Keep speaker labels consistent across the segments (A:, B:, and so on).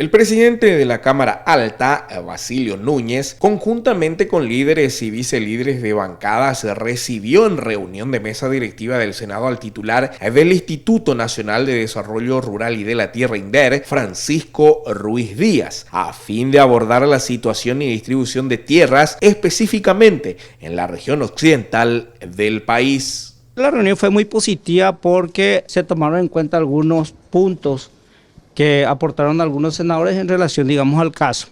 A: El presidente de la Cámara Alta, Basilio Núñez, conjuntamente con líderes y vicelíderes de bancadas, recibió en reunión de mesa directiva del Senado al titular del Instituto Nacional de Desarrollo Rural y de la Tierra INDER, Francisco Ruiz Díaz, a fin de abordar la situación y distribución de tierras específicamente en la región occidental del país.
B: La reunión fue muy positiva porque se tomaron en cuenta algunos puntos que aportaron algunos senadores en relación, digamos, al caso.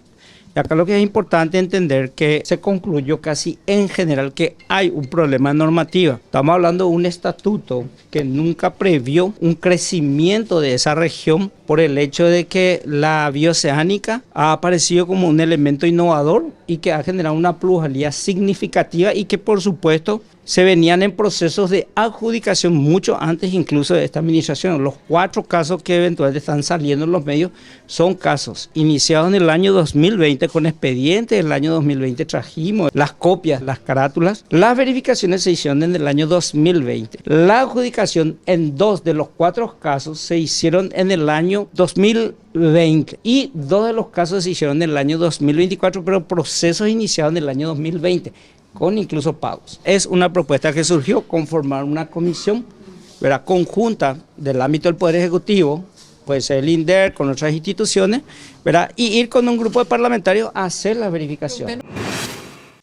B: Y acá lo que es importante entender que se concluyó casi en general que hay un problema de normativa. Estamos hablando de un estatuto que nunca previó un crecimiento de esa región por el hecho de que la bioceánica ha aparecido como un elemento innovador y que ha generado una plusvalía significativa y que por supuesto se venían en procesos de adjudicación mucho antes incluso de esta administración. Los 4 casos que eventualmente están saliendo en los medios son casos iniciados en el año 2020 con expedientes del año 2020. Trajimos las copias, las carátulas. Las verificaciones se hicieron en el año 2020. La adjudicación en 2 de los 4 casos se hicieron en el año 2020 y 2 de los casos se hicieron en el año 2024, pero procesos iniciados en el año 2020. Con incluso pagos. Es una propuesta que surgió conformar una comisión, ¿verdad?, conjunta del ámbito del Poder Ejecutivo, puede ser el INDER, con otras instituciones, ¿verdad?, y ir con un grupo de parlamentarios a hacer la verificación.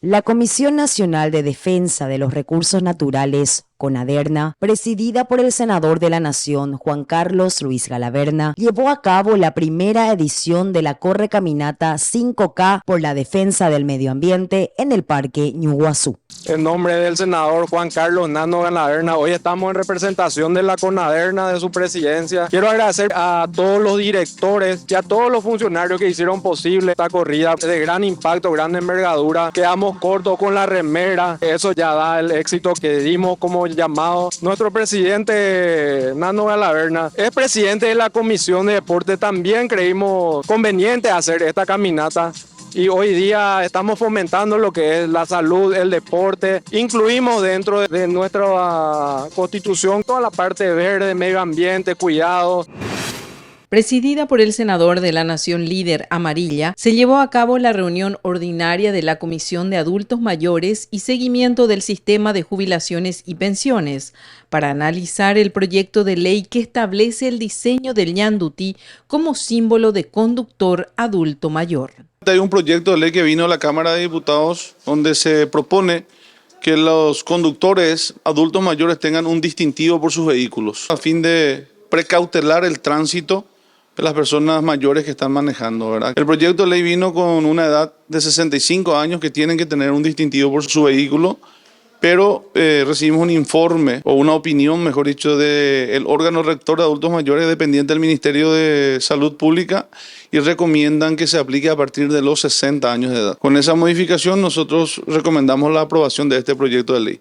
C: La Comisión Nacional de Defensa de los Recursos Naturales, CONADERNA, presidida por el senador de la Nación, Juan Carlos Ruiz Galaverna, llevó a cabo la primera edición de la Correcaminata 5K por la defensa del medio ambiente en el Parque Ñuguazú.
D: En nombre del senador Juan Carlos Nano Galaverna, hoy estamos en representación de la CONADERNA, de su presidencia. Quiero agradecer a todos los directores y a todos los funcionarios que hicieron posible esta corrida de gran impacto, gran envergadura. Quedamos cortos con la remera, eso ya da el éxito que dimos como llamado. Nuestro presidente Nano Galaverna es presidente de la Comisión de Deporte. También creímos conveniente hacer esta caminata. Y hoy día estamos fomentando lo que es la salud, el deporte. Incluimos dentro de nuestra constitución toda la parte verde, medio ambiente, cuidado.
E: Presidida por el senador de la Nación líder Amarilla, se llevó a cabo la reunión ordinaria de la Comisión de Adultos Mayores y Seguimiento del Sistema de Jubilaciones y Pensiones para analizar el proyecto de ley que establece el diseño del ñandutí como símbolo de conductor adulto mayor.
F: Hay un proyecto de ley que vino a la Cámara de Diputados donde se propone que los conductores adultos mayores tengan un distintivo por sus vehículos a fin de precautelar el tránsito de las personas mayores que están manejando, ¿verdad? El proyecto de ley vino con una edad de 65 años que tienen que tener un distintivo por su vehículo, pero recibimos un informe o una opinión, mejor dicho, del órgano rector de adultos mayores dependiente del Ministerio de Salud Pública y recomiendan que se aplique a partir de los 60 años de edad. Con esa modificación nosotros recomendamos la aprobación de este proyecto de ley.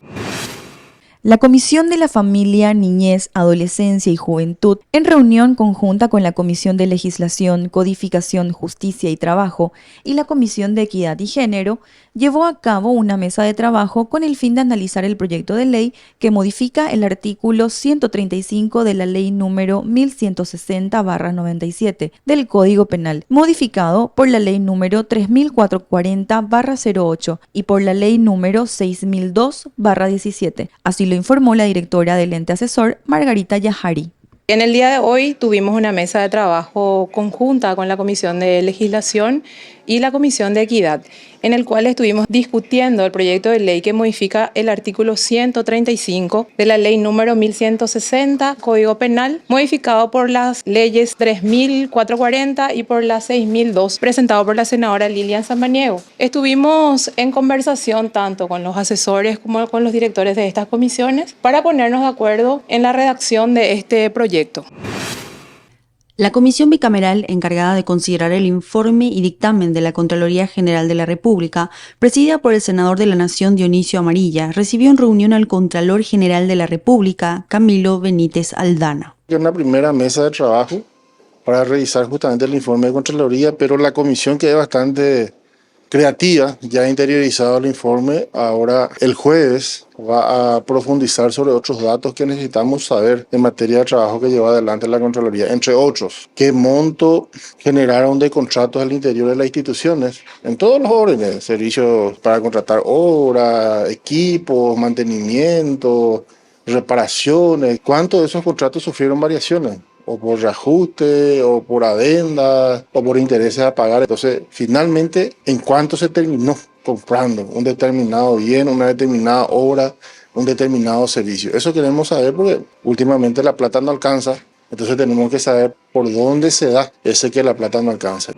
G: La Comisión de la Familia, Niñez, Adolescencia y Juventud, en reunión conjunta con la Comisión de Legislación, Codificación, Justicia y Trabajo y la Comisión de Equidad y Género, llevó a cabo una mesa de trabajo con el fin de analizar el proyecto de ley que modifica el artículo 135 de la Ley número 1160/97 del Código Penal, modificado por la Ley número 3440/08 y por la Ley número 6002/17. Así lo informó la directora del ente asesor, Margarita Yahari.
H: En el día de hoy tuvimos una mesa de trabajo conjunta con la Comisión de Legislación y la Comisión de Equidad, en el cual estuvimos discutiendo el proyecto de ley que modifica el artículo 135 de la Ley número 1160, Código Penal, modificado por las leyes 3440 y por la 6002, presentado por la senadora Lilian Samaniego. Estuvimos en conversación tanto con los asesores como con los directores de estas comisiones para ponernos de acuerdo en la redacción de este proyecto.
I: La comisión bicameral encargada de considerar el informe y dictamen de la Contraloría General de la República, presidida por el senador de la Nación Dionisio Amarilla, recibió en reunión al Contralor General de la República, Camilo Benítez Aldana.
J: Es una primera mesa de trabajo para revisar justamente el informe de Contraloría, pero la comisión quedó bastante creativa, ya ha interiorizado el informe. Ahora el jueves va a profundizar sobre otros datos que necesitamos saber en materia de trabajo que lleva adelante la Contraloría, entre otros, qué monto generaron de contratos al interior de las instituciones, en todos los órdenes, servicios para contratar obra, equipos, mantenimiento, reparaciones, cuántos de esos contratos sufrieron variaciones, o por reajuste, o por adenda, o por intereses a pagar. Entonces, finalmente, ¿en cuánto se terminó comprando un determinado bien, una determinada obra, un determinado servicio? Eso queremos saber porque últimamente la plata no alcanza, entonces tenemos que saber por dónde se da ese que la plata no alcanza.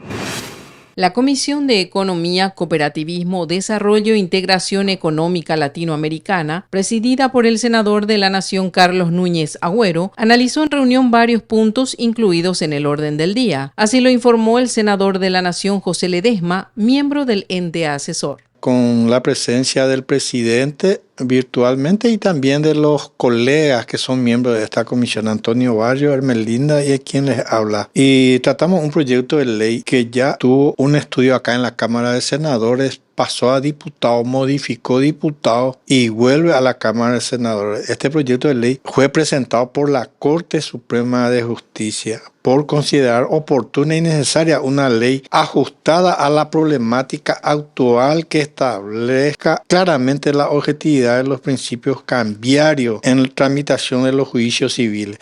E: La Comisión de Economía, Cooperativismo, Desarrollo e Integración Económica Latinoamericana, presidida por el senador de la Nación Carlos Núñez Agüero, analizó en reunión varios puntos incluidos en el orden del día. Así lo informó el senador de la Nación José Ledesma, miembro del ente asesor.
K: Con la presencia del presidente virtualmente y también de los colegas que son miembros de esta comisión, Antonio Barrio, Hermelinda y quien les habla. Y tratamos un proyecto de ley que ya tuvo un estudio acá en la Cámara de Senadores, pasó a diputado, modificó diputado y vuelve a la Cámara de Senadores. Este proyecto de ley fue presentado por la Corte Suprema de Justicia por considerar oportuna y necesaria una ley ajustada a la problemática actual que establezca claramente la objetividad de los principios cambiarios en la tramitación de los juicios civiles.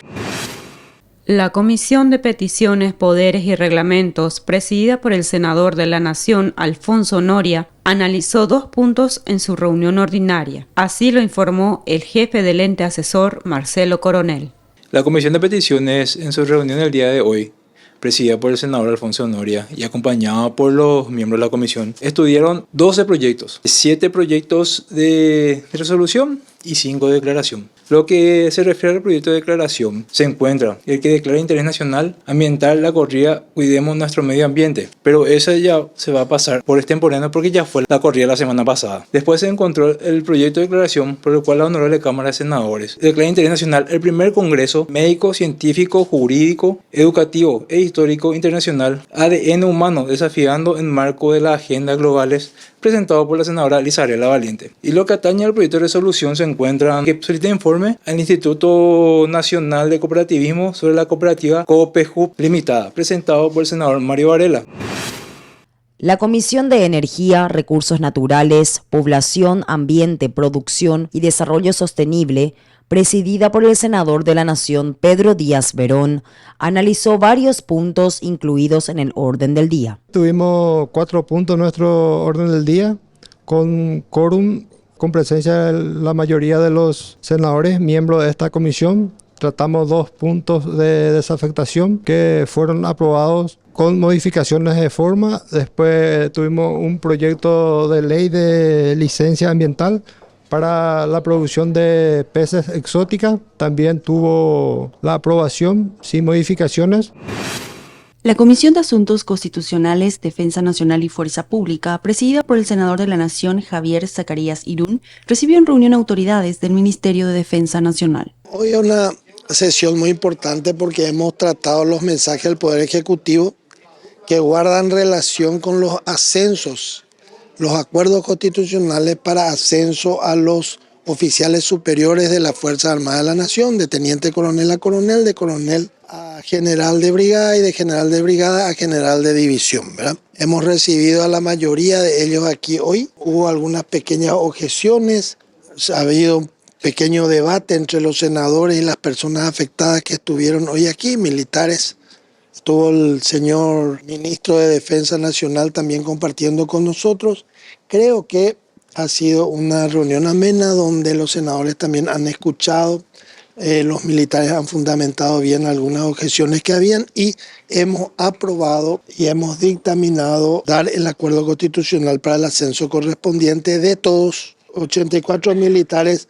L: La Comisión de Peticiones, Poderes y Reglamentos, presidida por el senador de la Nación, Alfonso Noria, analizó 2 puntos en su reunión ordinaria. Así lo informó el jefe del ente asesor, Marcelo Coronel.
M: La Comisión de Peticiones, en su reunión del día de hoy, presidida por el senador Alfonso Noria y acompañada por los miembros de la comisión, estudiaron 12 proyectos, 7 proyectos de resolución y 5 de declaración. Lo que se refiere al proyecto de declaración, se encuentra el que declara interés nacional ambiental la corrida Cuidemos Nuestro Medio Ambiente, pero esa ya se va a pasar por extemporáneo porque ya fue la corrida la semana pasada. Después se encontró el proyecto de declaración por el cual la Honorable Cámara de Senadores declara interés nacional el primer Congreso Médico, Científico, Jurídico, Educativo e Histórico Internacional ADN Humano desafiando en marco de las agendas globales, presentado por la senadora Lizarela Valiente. Y lo que atañe al proyecto de resolución se encuentra que solicita informe al Instituto Nacional de Cooperativismo sobre la cooperativa COPEJUP Limitada, presentado por el senador Mario Varela.
C: La Comisión de Energía, Recursos Naturales, Población, Ambiente, Producción y Desarrollo Sostenible, presidida por el senador de la Nación Pedro Díaz Verón, analizó varios puntos incluidos en el orden del día.
N: Tuvimos 4 puntos en nuestro orden del día, con quórum, con presencia de la mayoría de los senadores, miembros de esta comisión. Tratamos 2 puntos de desafectación que fueron aprobados con modificaciones de forma. Después tuvimos un proyecto de ley de licencia ambiental para la producción de peces exóticas. También tuvo la aprobación sin modificaciones.
I: La Comisión de Asuntos Constitucionales, Defensa Nacional y Fuerza Pública, presidida por el senador de la Nación, Javier Zacarías Irún, recibió en reunión autoridades del Ministerio de Defensa Nacional.
O: Hoy es una sesión muy importante porque hemos tratado los mensajes del Poder Ejecutivo que guardan relación con los ascensos, los acuerdos constitucionales para ascenso a los oficiales superiores de la Fuerza Armada de la Nación, de teniente coronel a coronel, de coronel a general de brigada y de general de brigada a general de división, ¿verdad? Hemos recibido a la mayoría de ellos aquí hoy. Hubo algunas pequeñas objeciones, ha habido un pequeño debate entre los senadores y las personas afectadas que estuvieron hoy aquí, militares. Estuvo el señor ministro de Defensa Nacional también compartiendo con nosotros. Creo que ha sido una reunión amena donde los senadores también han escuchado, los militares han fundamentado bien algunas objeciones que habían y hemos aprobado y hemos dictaminado dar el acuerdo constitucional para el ascenso correspondiente de todos 84 militares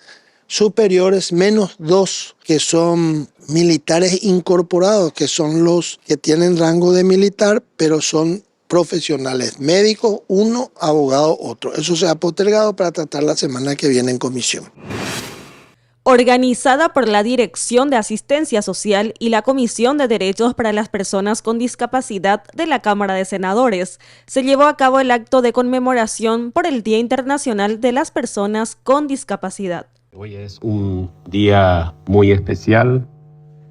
O: superiores, menos 2 que son militares incorporados, que son los que tienen rango de militar, pero son profesionales, médicos, uno, abogado, otro. Eso se ha postergado para tratar la semana que viene en comisión.
P: Organizada por la Dirección de Asistencia Social y la Comisión de Derechos para las Personas con Discapacidad de la Cámara de Senadores, se llevó a cabo el acto de conmemoración por el Día Internacional de las Personas con Discapacidad.
Q: Hoy es un día muy especial.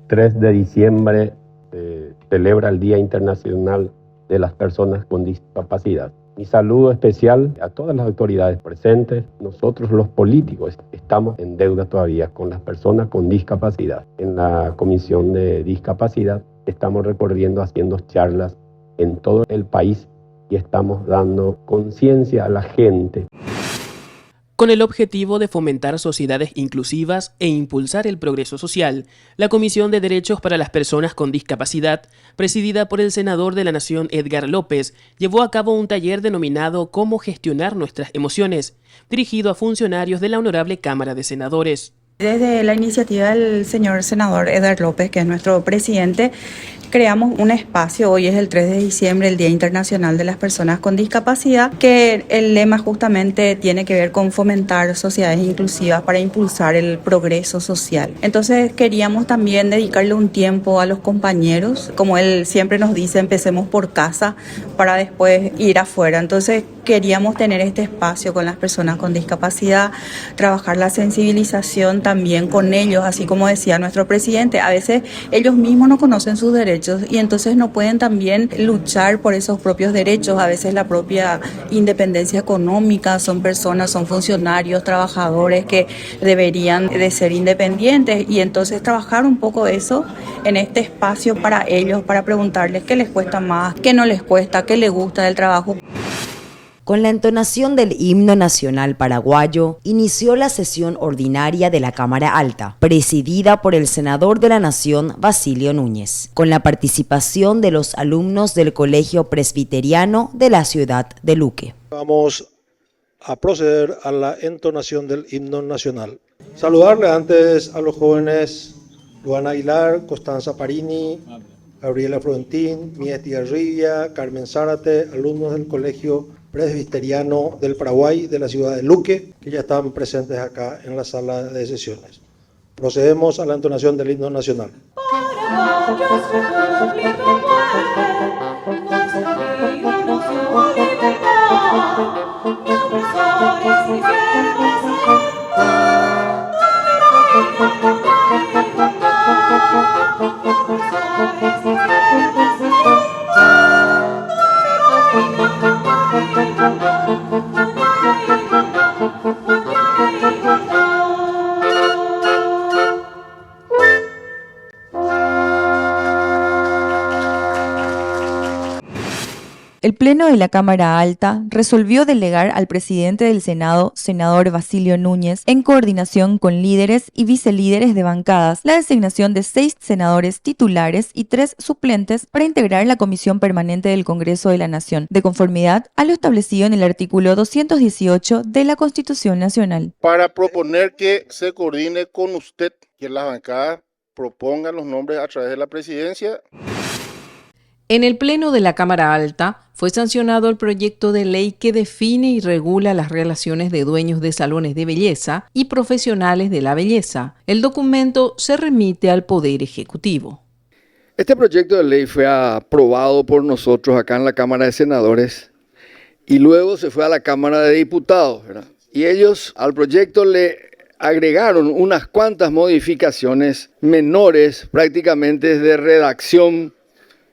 Q: 3 de diciembre se celebra el Día Internacional de las Personas con Discapacidad. Mi saludo especial a todas las autoridades presentes. Nosotros los políticos estamos en deuda todavía con las personas con discapacidad. En la Comisión de Discapacidad estamos recorriendo, haciendo charlas en todo el país y estamos dando conciencia a la gente.
R: Con el objetivo de fomentar sociedades inclusivas e impulsar el progreso social, la Comisión de Derechos para las Personas con Discapacidad, presidida por el senador de la Nación Edgar López, llevó a cabo un taller denominado Cómo gestionar nuestras emociones, dirigido a funcionarios de la Honorable Cámara de Senadores.
S: Desde la iniciativa del señor senador Edgar López, que es nuestro presidente, creamos un espacio. Hoy es el 3 de diciembre, el Día Internacional de las Personas con Discapacidad, que el lema justamente tiene que ver con fomentar sociedades inclusivas para impulsar el progreso social. Entonces queríamos también dedicarle un tiempo a los compañeros. Como él siempre nos dice, empecemos por casa para después ir afuera. Entonces queríamos tener este espacio con las personas con discapacidad, trabajar la sensibilización también con ellos, así como decía nuestro presidente. A veces ellos mismos no conocen sus derechos y entonces no pueden también luchar por esos propios derechos. A veces la propia independencia económica, son personas, son funcionarios, trabajadores que deberían de ser independientes, y entonces trabajar un poco eso en este espacio para ellos, para preguntarles qué les cuesta más, qué no les cuesta, qué les gusta del trabajo.
C: Con la entonación del himno nacional paraguayo, inició la sesión ordinaria de la Cámara Alta, presidida por el senador de la Nación, Basilio Núñez, con la participación de los alumnos del Colegio Presbiteriano de la ciudad de Luque.
T: Vamos a proceder a la entonación del himno nacional. Saludarle antes a los jóvenes Luana Aguilar, Constanza Parini, Gabriela Frontín, Mieti Arribia, Carmen Zárate, alumnos del Colegio Presbiteriano del Paraguay de la ciudad de Luque, que ya están presentes acá en la sala de sesiones. Procedemos a la entonación del himno nacional.
G: El Pleno de la Cámara Alta resolvió delegar al presidente del Senado, senador Basilio Núñez, en coordinación con líderes y vicelíderes de bancadas, la designación de 6 senadores titulares y 3 suplentes para integrar la Comisión Permanente del Congreso de la Nación, de conformidad a lo establecido en el artículo 218 de la Constitución Nacional.
J: Para proponer que se coordine con usted, que las bancadas propongan los nombres a través de la presidencia.
E: En el Pleno de la Cámara Alta fue sancionado el proyecto de ley que define y regula las relaciones de dueños de salones de belleza y profesionales de la belleza. El documento se remite al Poder Ejecutivo.
U: Este proyecto de ley fue aprobado por nosotros acá en la Cámara de Senadores y luego se fue a la Cámara de Diputados, ¿verdad? Y ellos al proyecto le agregaron unas cuantas modificaciones menores, prácticamente de redacción.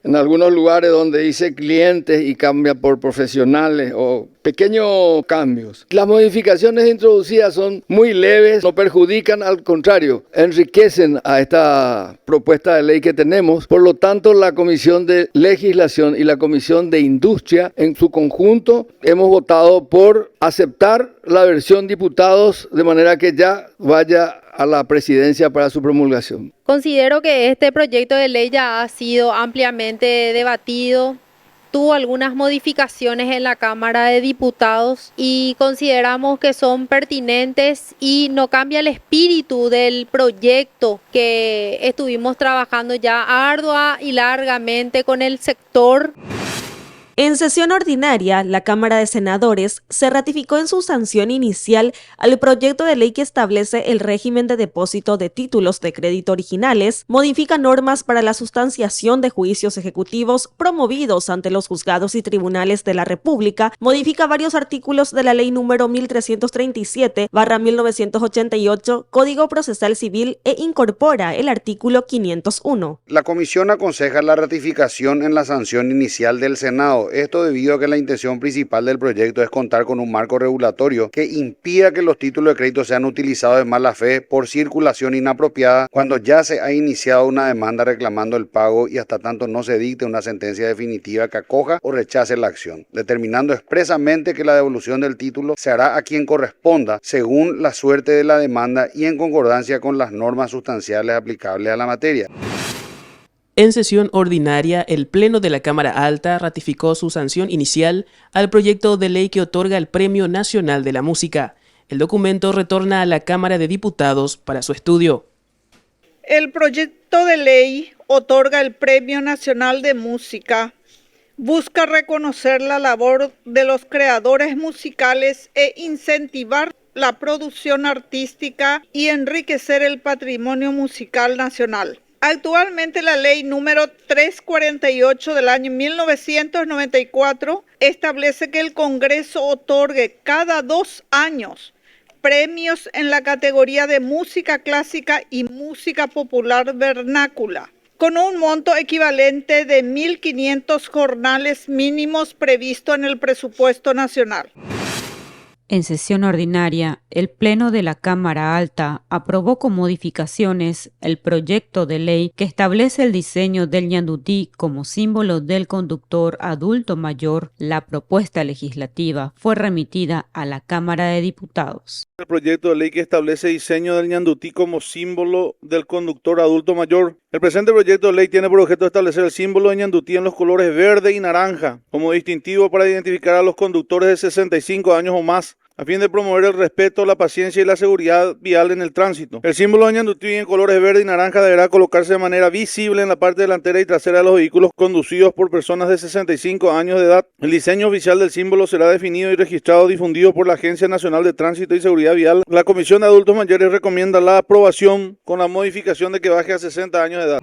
U: En algunos lugares donde dice clientes y cambia por profesionales o pequeños cambios. Las modificaciones introducidas son muy leves, no perjudican, al contrario, enriquecen a esta propuesta de ley que tenemos. Por lo tanto, la Comisión de Legislación y la Comisión de Industria en su conjunto hemos votado por aceptar la versión diputados de manera que ya vaya a la presidencia para su promulgación.
V: Considero que este proyecto de ley ya ha sido ampliamente debatido, tuvo algunas modificaciones en la Cámara de Diputados y consideramos que son pertinentes y no cambia el espíritu del proyecto que estuvimos trabajando ya ardua y largamente con el sector.
P: En sesión ordinaria, la Cámara de Senadores se ratificó en su sanción inicial al proyecto de ley que establece el régimen de depósito de títulos de crédito originales, modifica normas para la sustanciación de juicios ejecutivos promovidos ante los juzgados y tribunales de la República, modifica varios artículos de la Ley número 1337/1988, Código Procesal Civil, e incorpora el artículo 501.
A: La Comisión aconseja la ratificación en la sanción inicial del Senado. Esto debido a que la intención principal del proyecto es contar con un marco regulatorio que impida que los títulos de crédito sean utilizados de mala fe por circulación inapropiada cuando ya se ha iniciado una demanda reclamando el pago y hasta tanto no se dicte una sentencia definitiva que acoja o rechace la acción, determinando expresamente que la devolución del título se hará a quien corresponda según la suerte de la demanda y en concordancia con las normas sustanciales aplicables a la materia.
R: En sesión ordinaria, el Pleno de la Cámara Alta ratificó su sanción inicial al proyecto de ley que otorga el Premio Nacional de la Música. El documento retorna a la Cámara de Diputados para su estudio.
B: El proyecto de ley otorga el Premio Nacional de Música. Busca reconocer la labor de los creadores musicales e incentivar la producción artística y enriquecer el patrimonio musical nacional. Actualmente la ley número 348 del año 1994 establece que el Congreso otorgue cada 2 años premios en la categoría de música clásica y música popular vernácula, con un monto equivalente de 1.500 jornales mínimos previsto en el presupuesto nacional.
L: En sesión ordinaria, el Pleno de la Cámara Alta aprobó con modificaciones el proyecto de ley que establece el diseño del ñandutí como símbolo del conductor adulto mayor. La propuesta legislativa fue remitida a la Cámara de Diputados.
F: El proyecto de ley que establece el diseño del ñandutí como símbolo del conductor adulto mayor. El presente proyecto de ley tiene por objeto establecer el símbolo de ñandutí en los colores verde y naranja como distintivo para identificar a los conductores de 65 años o más, a fin de promover el respeto, la paciencia y la seguridad vial en el tránsito. El símbolo de ñandutí en colores verde y naranja deberá colocarse de manera visible en la parte delantera y trasera de los vehículos conducidos por personas de 65 años de edad. El diseño oficial del símbolo será definido y registrado y difundido por la Agencia Nacional de Tránsito y Seguridad Vial. La Comisión de Adultos Mayores recomienda la aprobación con la modificación de que baje a 60 años de edad.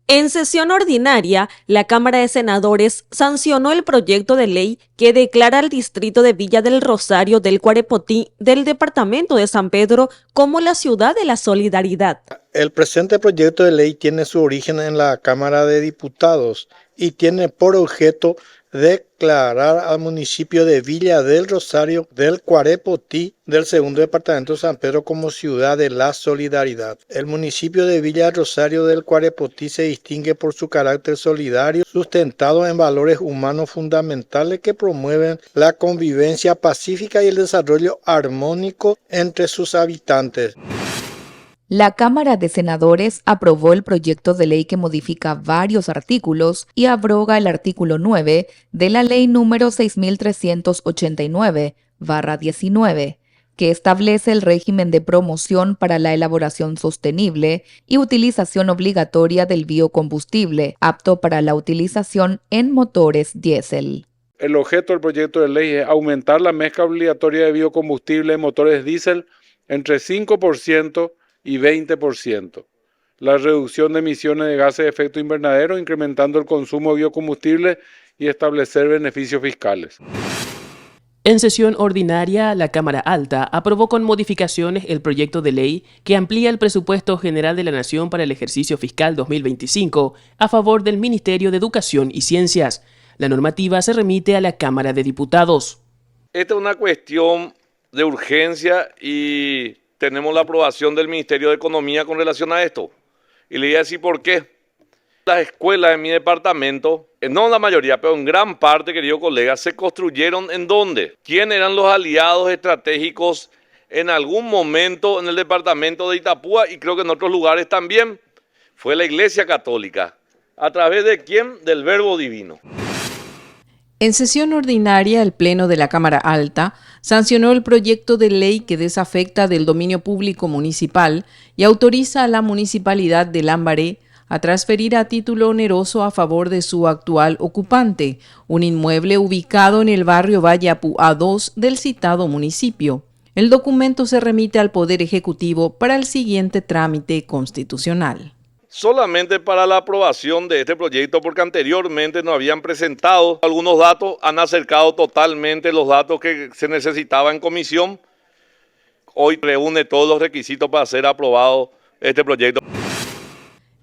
P: En sesión ordinaria, la Cámara de Senadores sancionó el proyecto de ley que declara al distrito de Villa del Rosario del Cuarepotí del departamento de San Pedro como la ciudad de la solidaridad.
K: El presente proyecto de ley tiene su origen en la Cámara de Diputados y tiene por objeto declarar al municipio de Villa del Rosario del Cuarepotí del segundo departamento de San Pedro como ciudad de la solidaridad. El municipio de Villa del Rosario del Cuarepotí se distingue por su carácter solidario, sustentado en valores humanos fundamentales que promueven la convivencia pacífica y el desarrollo armónico entre sus habitantes.
G: La Cámara de Senadores aprobó el proyecto de ley que modifica varios artículos y abroga el artículo 9 de la Ley número 6389/19, que establece el régimen de promoción para la elaboración sostenible y utilización obligatoria del biocombustible, apto para la utilización en motores diésel.
D: El objeto del proyecto de ley es aumentar la mezcla obligatoria de biocombustible en motores diésel entre 5% y 20%. La reducción de emisiones de gases de efecto invernadero, incrementando el consumo de biocombustible y establecer beneficios fiscales.
R: En sesión ordinaria, la Cámara Alta aprobó con modificaciones el proyecto de ley que amplía el presupuesto general de la Nación para el ejercicio fiscal 2025 a favor del Ministerio de Educación y Ciencias. La normativa se remite a la Cámara de Diputados.
W: Esta es una cuestión de urgencia y tenemos la aprobación del Ministerio de Economía con relación a esto. Y le voy a decir por qué. Las escuelas de mi departamento, no la mayoría, pero en gran parte, queridos colegas, se construyeron ¿en dónde? ¿Quién eran los aliados estratégicos en algún momento en el departamento de Itapúa y creo que en otros lugares también? Fue la Iglesia Católica. ¿A través de quién? Del Verbo Divino.
E: En sesión ordinaria, el Pleno de la Cámara Alta sancionó el proyecto de ley que desafecta del dominio público municipal y autoriza a la Municipalidad de Lambaré a transferir a título oneroso a favor de su actual ocupante, un inmueble ubicado en el barrio Vallapu A2 del citado municipio. El documento se remite al Poder Ejecutivo para el siguiente trámite constitucional.
W: Solamente para la aprobación de este proyecto, porque anteriormente nos habían presentado algunos datos, han acercado totalmente los datos que se necesitaban en comisión. Hoy reúne todos los requisitos para ser aprobado este proyecto.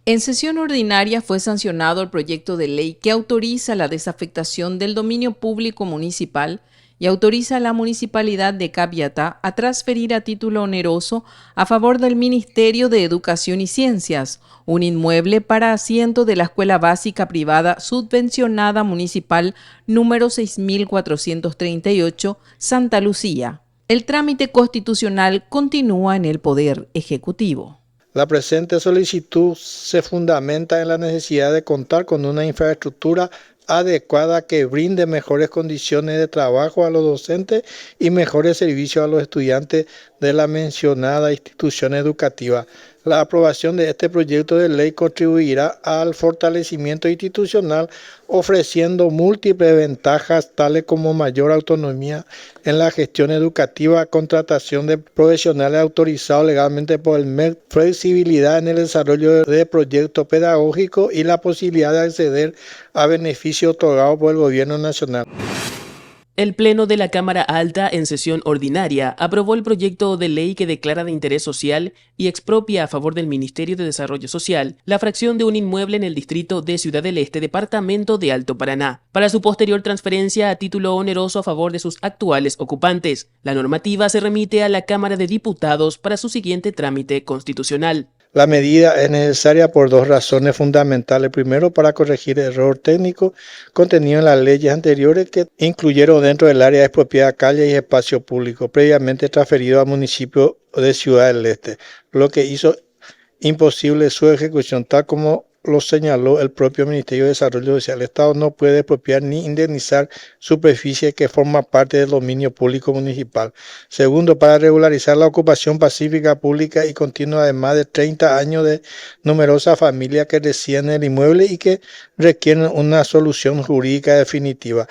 E: En sesión ordinaria fue sancionado el proyecto de ley que autoriza la desafectación del dominio público municipal y autoriza a la Municipalidad de Capiatá a transferir a título oneroso a favor del Ministerio de Educación y Ciencias un inmueble para asiento de la Escuela Básica Privada Subvencionada Municipal número 6438, Santa Lucía. El trámite constitucional continúa en el Poder Ejecutivo.
K: La presente solicitud se fundamenta en la necesidad de contar con una infraestructura adecuada que brinde mejores condiciones de trabajo a los docentes y mejores servicios a los estudiantes de la mencionada institución educativa. La aprobación de este proyecto de ley contribuirá al fortalecimiento institucional, ofreciendo múltiples ventajas tales como mayor autonomía en la gestión educativa, contratación de profesionales autorizados legalmente por el MEC, flexibilidad en el desarrollo de proyectos pedagógicos y la posibilidad de acceder a beneficios otorgados por el Gobierno Nacional.
R: El Pleno de la Cámara Alta, en sesión ordinaria, aprobó el proyecto de ley que declara de interés social y expropia a favor del Ministerio de Desarrollo Social la fracción de un inmueble en el distrito de Ciudad del Este, departamento de Alto Paraná, para su posterior transferencia a título oneroso a favor de sus actuales ocupantes. La normativa se remite a la Cámara de Diputados para su siguiente trámite constitucional.
K: La medida es necesaria por dos razones fundamentales. Primero, para corregir error técnico contenido en las leyes anteriores que incluyeron dentro del área expropiada calles y espacio público previamente transferido al municipio de Ciudad del Este, lo que hizo imposible su ejecución, tal como lo señaló el propio Ministerio de Desarrollo Social. El Estado no puede expropiar ni indemnizar superficie que forma parte del dominio público municipal. Segundo, para regularizar la ocupación pacífica, pública y continua de más de 30 años de numerosas familias que residen en el inmueble y que requieren una solución jurídica definitiva.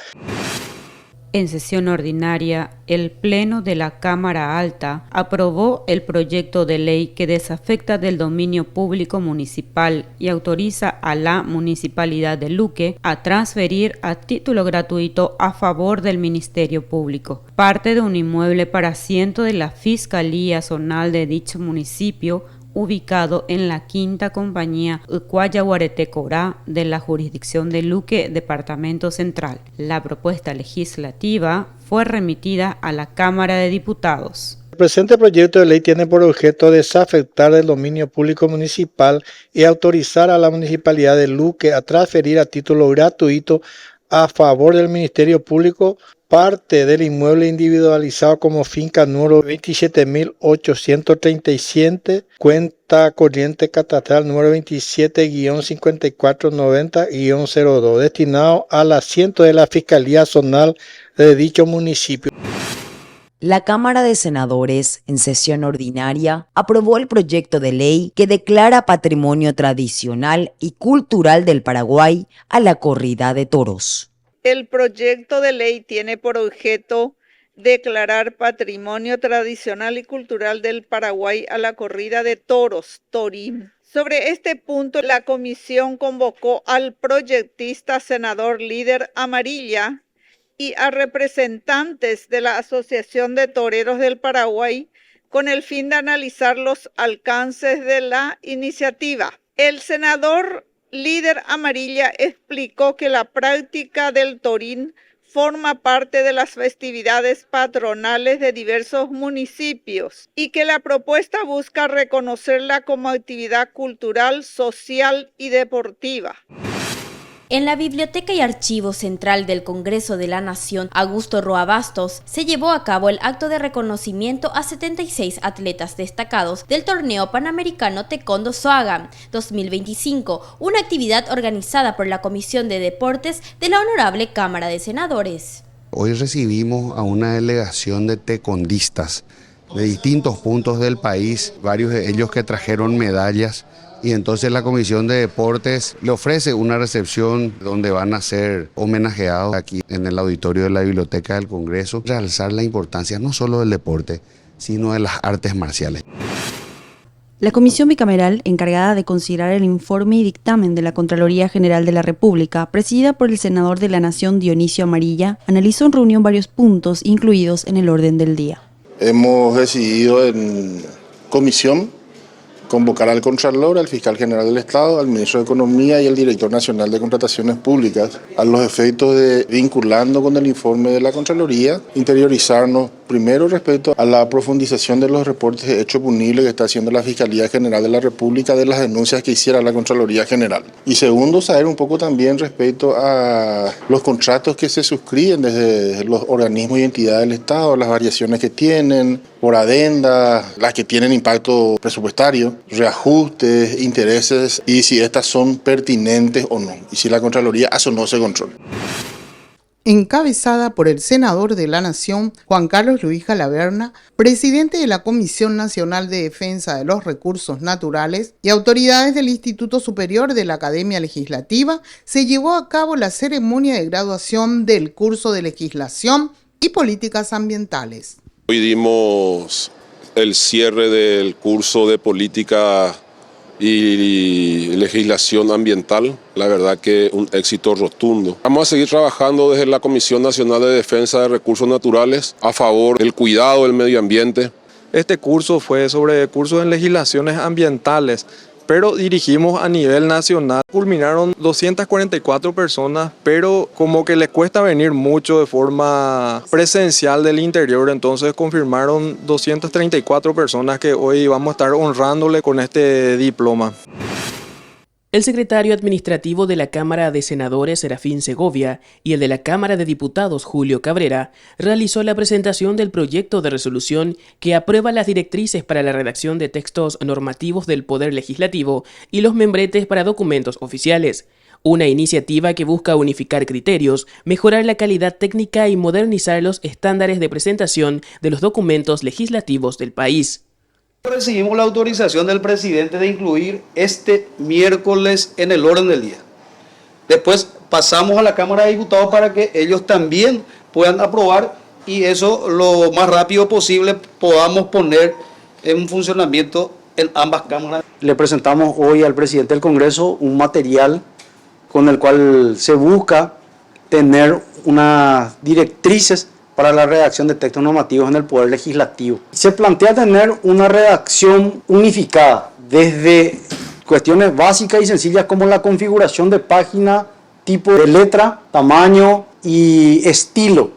L: En sesión ordinaria, el Pleno de la Cámara Alta aprobó el proyecto de ley que desafecta del dominio público municipal y autoriza a la Municipalidad de Luque a transferir a título gratuito a favor del Ministerio Público parte de un inmueble para asiento de la Fiscalía Zonal de dicho municipio, ubicado en la quinta compañía Ucuaya-Guareté-Corá de la jurisdicción de Luque, Departamento Central. La propuesta legislativa fue remitida a la Cámara de Diputados.
K: El presente proyecto de ley tiene por objeto desafectar del dominio público municipal y autorizar a la Municipalidad de Luque a transferir a título gratuito a favor del Ministerio Público parte del inmueble individualizado como finca número 27.837, cuenta corriente catastral número 27-5490-02, destinado al asiento de la Fiscalía Zonal de dicho municipio.
C: La Cámara de Senadores, en sesión ordinaria, aprobó el proyecto de ley que declara patrimonio tradicional y cultural del Paraguay a la corrida de toros.
B: El proyecto de ley tiene por objeto declarar patrimonio tradicional y cultural del Paraguay a la corrida de toros, Torim. Sobre este punto, la comisión convocó al proyectista senador líder Amarilla y a representantes de la Asociación de Toreros del Paraguay con el fin de analizar los alcances de la iniciativa. El senador líder Amarilla explicó que la práctica del torín forma parte de las festividades patronales de diversos municipios y que la propuesta busca reconocerla como actividad cultural, social y deportiva.
H: En la Biblioteca y Archivo Central del Congreso de la Nación, Augusto Roa Bastos, se llevó a cabo el acto de reconocimiento a 76 atletas destacados del Torneo Panamericano Taekwondo Soaga 2025, una actividad organizada por la Comisión de Deportes de la Honorable Cámara de Senadores.
A: Hoy recibimos a una delegación de taekwondistas de distintos puntos del país, varios de ellos que trajeron medallas Y entonces la Comisión de Deportes le ofrece una recepción donde van a ser homenajeados aquí en el auditorio de la Biblioteca del Congreso, realzar la importancia no solo del deporte, sino de las artes marciales.
I: La comisión bicameral, encargada de considerar el informe y dictamen de la Contraloría General de la República, presidida por el senador de la Nación Dionisio Amarilla, analizó en reunión varios puntos incluidos en el orden del día.
J: Hemos decidido en comisión convocar al Contralor, al Fiscal General del Estado, al Ministro de Economía y al Director Nacional de Contrataciones Públicas, a los efectos de, vinculando con el informe de la Contraloría, interiorizarnos primero respecto a la profundización de los reportes de hecho punible que está haciendo la Fiscalía General de la República de las denuncias que hiciera la Contraloría General. Y segundo, saber un poco también respecto a los contratos que se suscriben desde los organismos y entidades del Estado, las variaciones que tienen, por adenda, las que tienen impacto presupuestario, reajustes, intereses y si estas son pertinentes o no, y si la Contraloría hace o no ese control.
M: Encabezada por el senador de la Nación, Juan Carlos Luis Galaverna, presidente de la Comisión Nacional de Defensa de los Recursos Naturales y autoridades del Instituto Superior de la Academia Legislativa, se llevó a cabo la ceremonia de graduación del curso de Legislación y Políticas Ambientales.
N: Hoy dimos el cierre del curso de Política y Legislación Ambiental, la verdad que un éxito rotundo. Vamos a seguir trabajando desde la Comisión Nacional de Defensa de Recursos Naturales a favor del cuidado del medio ambiente.
D: Este curso fue sobre cursos en legislaciones ambientales, pero dirigimos a nivel nacional. Culminaron 244 personas, pero como que les cuesta venir mucho de forma presencial del interior, entonces confirmaron 234 personas que hoy vamos a estar honrándole con este diploma.
R: El secretario administrativo de la Cámara de Senadores, Serafín Segovia, y el de la Cámara de Diputados, Julio Cabrera, realizó la presentación del proyecto de resolución que aprueba las directrices para la redacción de textos normativos del Poder Legislativo y los membretes para documentos oficiales. Una iniciativa que busca unificar criterios, mejorar la calidad técnica y modernizar los estándares de presentación de los documentos legislativos del país.
X: Recibimos la autorización del presidente de incluir este miércoles en el orden del día. Después pasamos a la Cámara de Diputados para que ellos también puedan aprobar y eso lo más rápido posible podamos poner en funcionamiento en ambas cámaras.
Y: Le presentamos hoy al presidente del Congreso un material con el cual se busca tener unas directrices para la redacción de textos normativos en el Poder Legislativo. Se plantea tener una redacción unificada desde cuestiones básicas y sencillas como la configuración de página, tipo de letra, tamaño y estilo